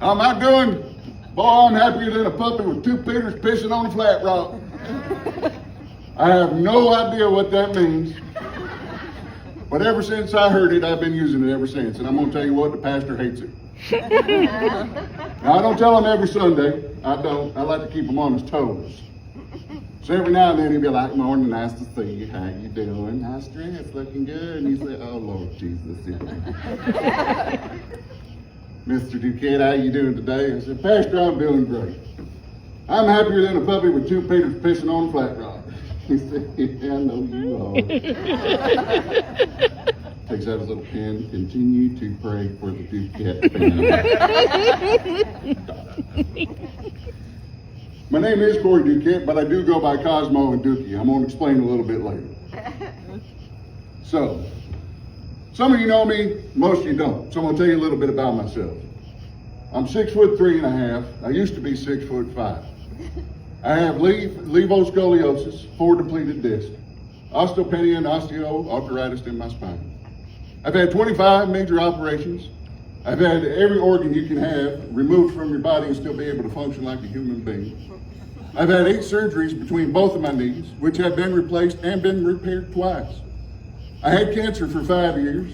How am I doing? Boy, I'm happier than a puppy with two Peters pissing on a flat rock. I have no idea what that means. But ever since I heard it, I've been using it ever since. And I'm going to tell you what, the pastor hates it. Now, I don't tell him every Sunday. I don't. I like to keep him on his toes. So every now and then he'll be like, "Morning, nice to see you. How you doing? How's dress? Looking good?" And he say, "Oh, Lord Jesus." "Mr. Duquette, how you doing today?" I said, "Pastor, I'm doing great. I'm happier than a puppy with two Peters pissing on a flat rock." He said, "Yeah, I know you are." Takes out his little pen. "Continue to pray for the Duquette family." My name is Corey Duquette, but I do go by Cosmo and Dookie. I'm going to explain a little bit later. So, some of you know me, most of you don't. So I'm going to tell you a little bit about myself. I'm 6'3½". I used to be 6'5". I have levoscoliosis, 4 depleted discs, osteopenia and osteoarthritis in my spine. I've had 25 major operations. I've had every organ you can have removed from your body and still be able to function like a human being. I've had 8 surgeries between both of my knees, which have been replaced and been repaired twice. I had cancer for 5 years.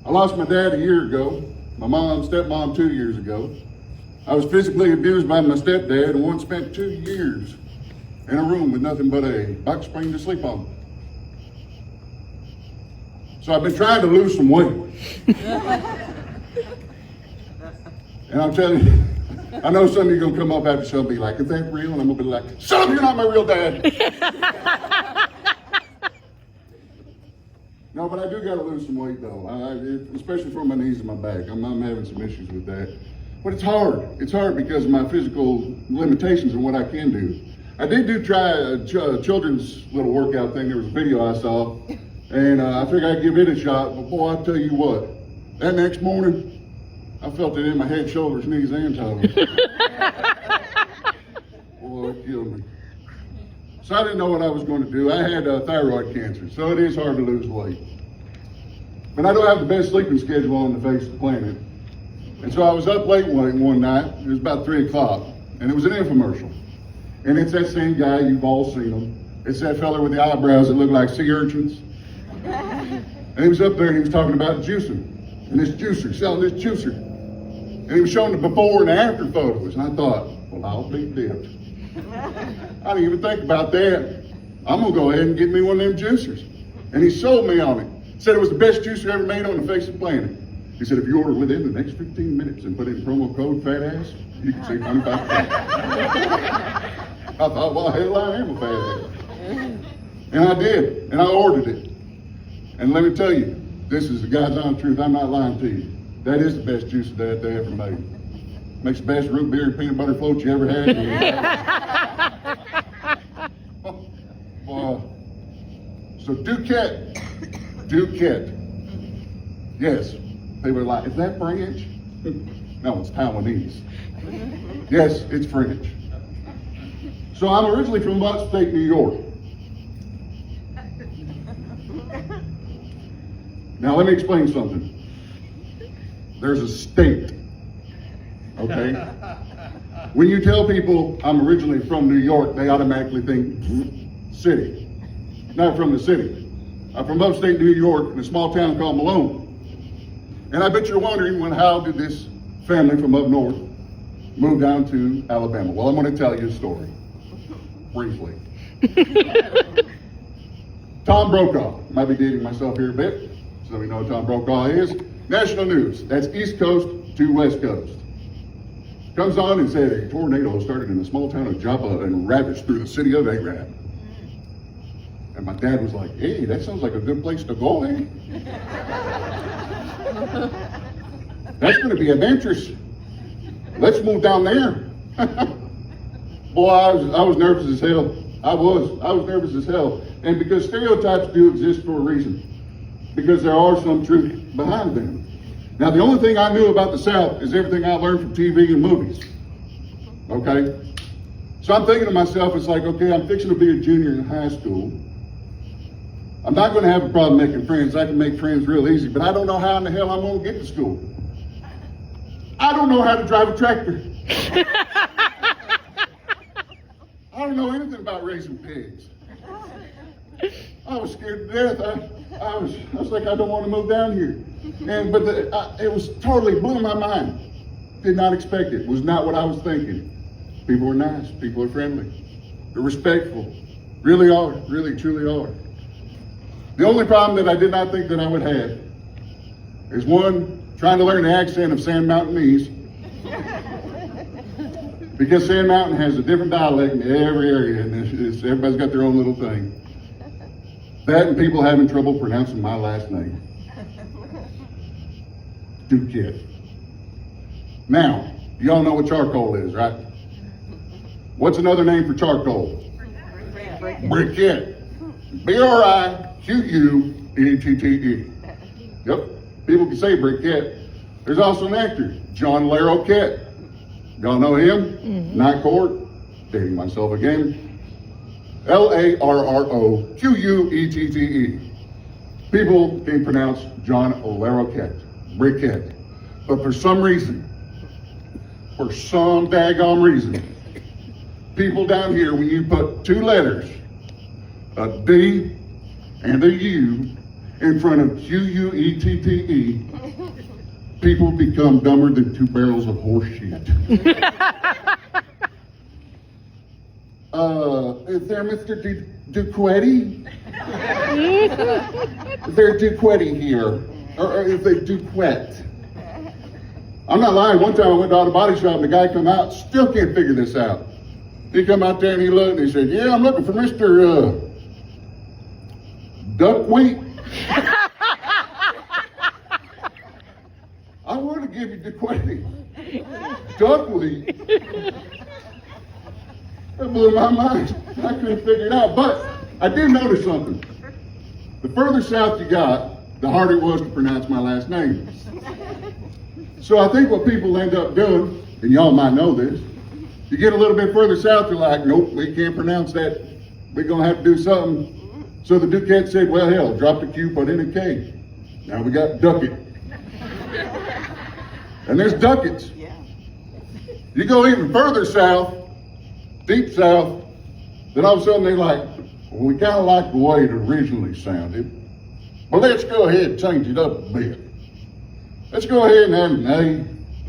I lost my dad a year ago, my stepmom 2 years ago. I was physically abused by my stepdad and once spent 2 years in a room with nothing but a box spring to sleep on. So I've been trying to lose some weight. And I'm telling you, I know some of you are going to come up after the show and be like, "Is that real?" And I'm going to be like, "Shut up, you're not my real dad." No, but I do got to lose some weight though, especially for my knees and my back. I'm having some issues with that. But it's hard. It's hard because of my physical limitations and what I can do. I did try a children's little workout thing. There was a video I saw, and I figured I'd give it a shot. But boy, I'll tell you what, that next morning, I felt it in my head, shoulders, knees, and toes. Boy, it killed me. So I didn't know what I was going to do. I had thyroid cancer, so it is hard to lose weight. But I don't have the best sleeping schedule on the face of the planet. And so I was up late one night. It was about 3 o'clock, and it was an infomercial. And it's that same guy, you've all seen him. It's that fella with the eyebrows that look like sea urchins. And he was up there and he was talking about juicing. And this juicer, selling this juicer. And he was showing the before and after photos. And I thought, well, I'll be dipped. I didn't even think about that. I'm going to go ahead and get me one of them juicers. And he sold me on it. Said it was the best juicer ever made on the face of the planet. He said, if you order within the next 15 minutes and put in promo code FATASS, you can save 25%. I thought, well, hell, I am a fat ass. And I did. And I ordered it. And let me tell you, this is the God's honest truth. I'm not lying to you. That is the best juice that they ever made. Makes the best root beer and peanut butter float you ever had. So Duquette. Yes. They were like, is that French? No, it's Taiwanese. Yes, it's French. So I'm originally from upstate New York. Now let me explain something. There's a state, okay? When you tell people I'm originally from New York, they automatically think city. Not from the city. I'm from upstate New York in a small town called Malone. And I bet you're wondering, how did this family from up north move down to Alabama? Well, I'm going to tell you a story, briefly. Tom Brokaw, might be dating myself here a bit, so we know what Tom Brokaw is. National news, that's East Coast to West Coast. Comes on and said a tornado started in the small town of Joppa and ravaged through the city of Arab. And my dad was like, hey, that sounds like a good place to go, eh? That's going to be adventurous. Let's move down there. Boy, I was nervous as hell. I was nervous as hell. And because stereotypes do exist for a reason. Because there are some truth behind them. Now, the only thing I knew about the South is everything I learned from TV and movies. Okay? So I'm thinking to myself, it's like, okay, I'm fixing to be a junior in high school. I'm not going to have a problem making friends. I can make friends real easy, but I don't know how in the hell I'm going to get to school. I don't know how to drive a tractor. I don't know anything about raising pigs. I was scared to death. I was like, I don't want to move down here. It was totally blew my mind. Did not expect it. Was not what I was thinking. People are nice. People are friendly. They're respectful. Really are. Really, truly are. The only problem that I did not think that I would have is one, trying to learn the accent of Sand Mountainese. Because Sand Mountain has a different dialect in every area, and everybody's got their own little thing. That and people having trouble pronouncing my last name. Uncut. Now, you all know what charcoal is, right? What's another name for charcoal? Briquette. B-R-I-Q-U-E-T-T-E. Yep, people can say briquette. There's also an actor, John Larroquette. Y'all know him? Mm-hmm. Night Court. Dating myself again. L-A-R-R-O-Q-U-E-T-T-E. People can pronounce John Larroquette, briquette. But for some daggone reason, people down here, when you put two letters, a D and a U in front of Q-U-E-T-T-E, people become dumber than two barrels of horse shit. Is there Mr. Duquetti? Is there Duquetti here? Or is there Duquette? I'm not lying. One time I went to the auto body shop and the guy come out, still can't figure this out. He come out there and he looked and he said, yeah, I'm looking for Mr. Duckweed. I want to give you Duquetti. Duckweed. That blew my mind. I couldn't figure it out. But I did notice something. The further south you got, the harder it was to pronounce my last name. So I think what people end up doing, and y'all might know this, you get a little bit further south, you're like, nope, we can't pronounce that. We're going to have to do something. So the Duquette said, well, hell, drop the Q, put in a K. Now we got Ducket. And there's Duckets. You go even further south, deep south, then all of a sudden they're like, well, we kind of like the way it originally sounded. Well, let's go ahead and change it up a bit. Let's go ahead and add an A,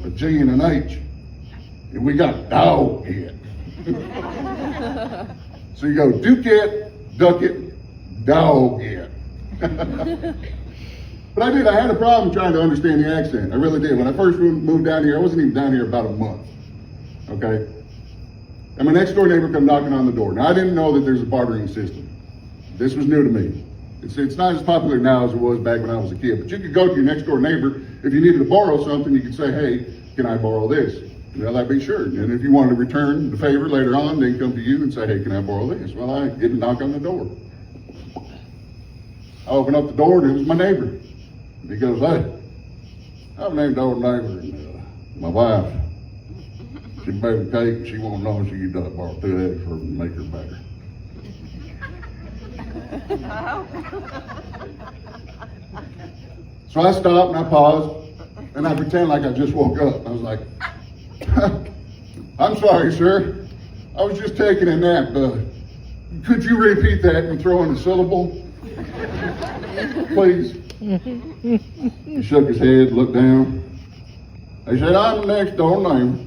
a G, and an H. And we got dog head. So you go Duquette, Ducket, dog head. But I had a problem trying to understand the accent. I really did. When I first moved down here, I wasn't even down here about a month. Okay? And my next door neighbor come knocking on the door. Now I didn't know that there's a bartering system. This was new to me. It's not as popular now as it was back when I was a kid, but you could go to your next door neighbor. If you needed to borrow something, you could say, hey, can I borrow this? And they'd be sure. And if you wanted to return the favor later on, they'd come to you and say, hey, can I borrow this? Well, I didn't knock on the door. I opened up the door and it was my neighbor. And he goes, hey, I'm named old neighbor, and my wife, she made a cake and she won't know if she could borrow 2 eggs for her to make her better. So I stopped and I paused and I pretend like I just woke up. I was like, I'm sorry, sir. I was just taking a nap. Could you repeat that and throw in a syllable? Please. He shook his head, looked down. He said, I'm the next door neighbor.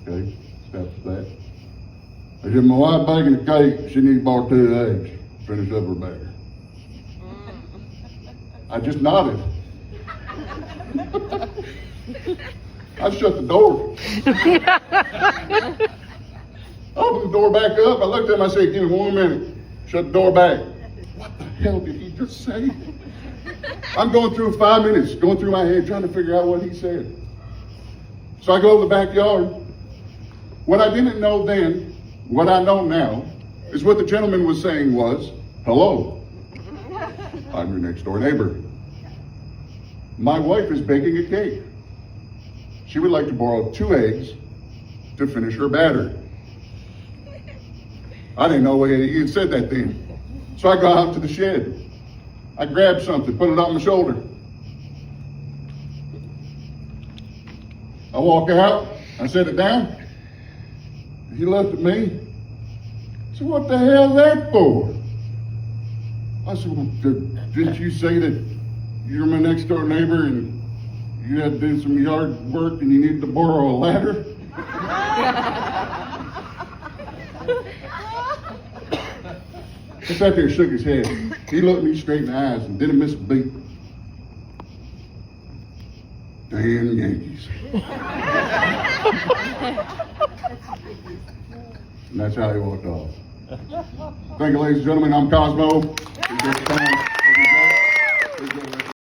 Okay, steps that. I said, my wife baking a cake, she needs to borrow 2 eggs. Finish up her batter. I just nodded. I shut the door. Opened the door back up. I looked at him, I said, give me 1 minute. Shut the door back. What the hell did he just say? I'm going through 5 minutes, going through my head, trying to figure out what he said. So I go to the backyard. What I didn't know then, what I know now, is what the gentleman was saying was, hello, I'm your next door neighbor. My wife is baking a cake. She would like to borrow 2 eggs to finish her batter. I didn't know what he had said that then. So I go out to the shed. I grabbed something, put it on my shoulder. I walk out, I set it down. He looked at me. So what the hell is that for? I said, well, didn't you say that you're my next door neighbor and you had to do some yard work and you needed to borrow a ladder? He sat there and shook his head. He looked me straight in the eyes and didn't miss a beat. Damn Yankees. And that's how he walked off. Thank you, ladies and gentlemen. I'm Cosmo.